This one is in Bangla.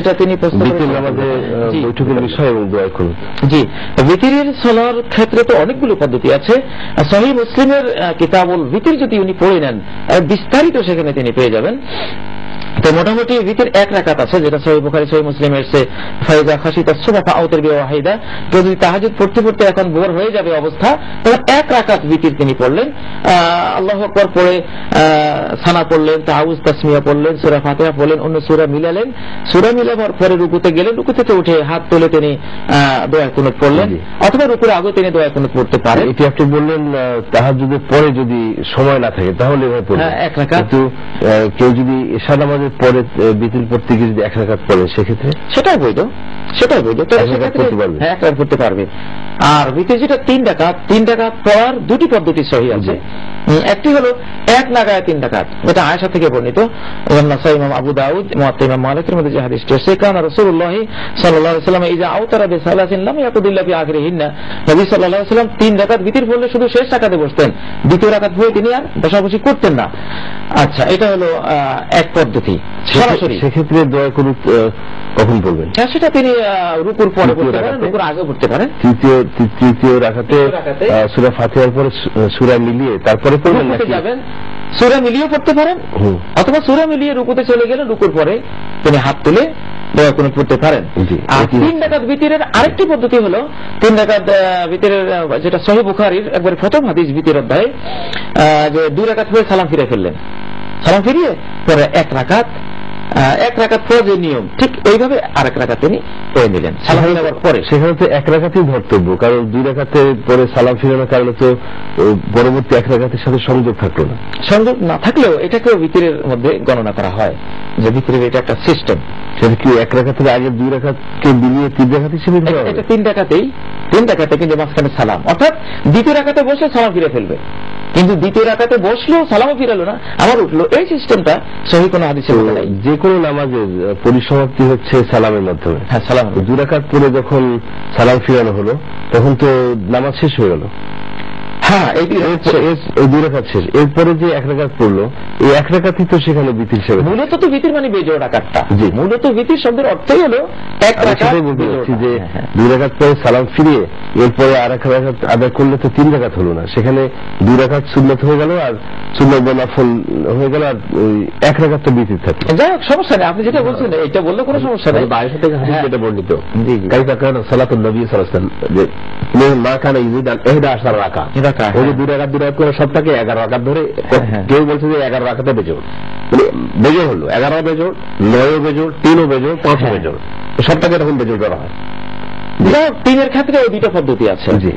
যেটা তিনি প্রশ্ন করেছেন আমাদের বৈঠকের বিষয় এবং দোয়া করুন। জি, বিতিরের সলার ক্ষেত্রে তো অনেকগুলো পদ্ধতি আছে। সহিহ মুসলিমের কিতাবুল বিতির যদি উনি পড়ে নেন, বিস্তারিত সেখানে তিনি পেয়ে যাবেন। তো মোটামুটি ভিতর এক রাকাত আছে, যেটা সহিহ বুখারী সহিহ মুসলিমে এসেছে, ফাইজা খাশিতা সুবহা ফাউতির বিওয়াহিদা। কেউ যদি তাহাজ্জুদ পড়তে পড়তে এখন বোর হয়ে যাবে অবস্থা, তখন এক রাকাত ভিতর তিনি পড়লেন, আল্লাহু আকবার পড়ে সানা পড়লেন, তাআউয তাসমিয়া পড়লেন, সূরা ফাতিহা পড়লেন, অন্য সূরা মিলালেন, সূরা মিলাবার পরে রুকুতে গেলেন, রুকু থেকে উঠে হাত তুলে তিনি দোয়া কুনুত পড়লেন, অথবা রুকুর আগে তিনি দোয়া কুনুত পড়তে পারেন। এটি আপনি বললেন তাহাজ্জুদের পরে যদি সময় না থাকে তাহলে এভাবে পড়বেন, এক রাকাত। কিন্তু কেউ যদি এশা নামাজের পরে বিতির পড়তে গিয়ে যদি এক রাকাত পড়ে সেক্ষেত্রে সেটাই বৈধ, সেটাই বৈধ, হ্যাঁ এক রাকাত পড়তে পারবে। আর ভিতরে যেটা তিন রাকাত পড়ার দুটি পদ্ধতি সহি আছে। একটি হলো এক নাগায় তিন রাকাত, এটা আয়েশা থেকে বর্ণিত, নাসাই ইমাম আবু দাউদ, মুওয়াত্তা ইমাম মালিকের মধ্যে যে হাদিসটি আছে, কানা রাসূলুল্লাহ সাল্লাল্লাহু আলাইহি ওয়াসাল্লাম ইযা আওতারা বিসালাতিন লাম ইয়াকুদিল্লা ফি আখিরিহিন্না, নবী সাল্লাল্লাহু আলাইহি ওয়াসাল্লাম তিন রাকাত ভিতর পড়লে শুধু শেষ রাকাতে বসতেন, দ্বিতীয় রাকাত পড়ে তিনি আর বসাবসি করতেন না। আচ্ছা, এটা হলো এক পদ্ধতি সরাসরি। সেক্ষেত্রে দোয়া কুনুত কখন পড়বেন? সেটা তিনি রুকুর পরে পড়তে পারেন, রুকুর আগে পড়তে পারেন। তৃতীয় রাকাতে সূরা ফাতিহার পরে সূরা মিলিয়ে তারপরে পড়বেন নাকি যাবেন? সূরা মিলিয়ে পড়তে পারেন, অথবা সূরা মিলিয়ে রুকুতে চলে গেলেন, রুকুর পরে তিনি হাত তুলে দোয়া কুনুত পড়তে পারেন। আর তিন রাকাত ভিতরের আরেকটি পদ্ধতি হলো, তিন রাকাত ভিতরের যেটা সহিহ বুখারীর একবার প্রথম হাদিস ভিতর অধ্যায়, যে দুই রাকাত পরে সালাম ফিরে ফেললেন, সালাম ফিরিয়ে পরে এক রাকাত পরে যে নিয়ম ঠিক ওইভাবে আরেক রাকাত তিনি পড়ে নিলেন সালাম ফিরাবার পরে। সেখানে তো এক রাকাতই ধর্তব্য, কারণ দুই রাকাতে পরে সালাম ফিরানোর কারণে তো পরবর্তী এক রাকাতের সাথে সংযোগ থাকলো না। সংযোগ না থাকলেও এটাকেও ভিতরের মধ্যে গণনা করা হয়, যে ভিতরের এটা একটা সিস্টেম। সেটা কি এক রাকাতের আগে দুই রাকাতকে মিলিয়ে তিন রাকাত হিসেবে এটা তিন রাকাতে কিন্তু মাঝখানে সালাম, অর্থাৎ দ্বিতীয় রাকাতে বসে সালাম ফিরে ফেলবে, কিন্তু দ্বিতীয় রাকাতে বসলেও সালামও ফিরালো না, আবার উঠলো। এই সিস্টেমটা সহিহ কোনো হাদিসে নাই। যে কোনো নামাজের পরিসমাপ্তি হচ্ছে সালামের মাধ্যমে। হ্যাঁ, সালাম। দুই রাকাত পরে যখন সালাম ফিরানো হলো তখন তো নামাজ শেষ হয়ে গেল। হ্যাঁ, এই দুই রাকাত শেষ, এরপরে যে এক রাকাত পড়লো, এই এক রাকাতই তো সেখানে বিতির হিসেবে। মূলত তো বিতির মানে বেজোড় রাকাতটা, মূলত বিতির শব্দের অর্থই হলো এক রাকাত। যে দুই রাকাত পরে সালাম ফিরিয়ে এরপরে আর এক রাকাত আদায় করলে তো তিন রাকাত হলো না, সেখানে দুই রাকাত সুন্নাত হয়ে গেল, আর সুন্নাত বা নফল হয়ে গেল, আর এক রাকাত তো বিতির থাকে। যাই হোক, সমস্যা নেই, আপনি যেটা বলছেন এটা বললে কোনো সমস্যা নেই। আয়েশা থেকে হাদিস যেটা বর্ণিত, কাইফা কানা সালাতুন নবী সাল্লাল্লাহু আলাইহি ওয়াসাল্লাম মা কানা ইউরিদু 11 রাকাত, ওই দুই রাকাত করে সবটাকে 11 রাকাত ধরে, কেউ বলছে যে 11 রাকাতে বেজোড়, মানে বেজোড় হলো 11 বেজোড়, 9 বেজোড়, 3 বেজোড়, 5 বেজোড়, সবটাকে তখন বেজোড় করা হয়। তিনের ক্ষেত্রে ওই দুইটা পদ্ধতি আছে। জি,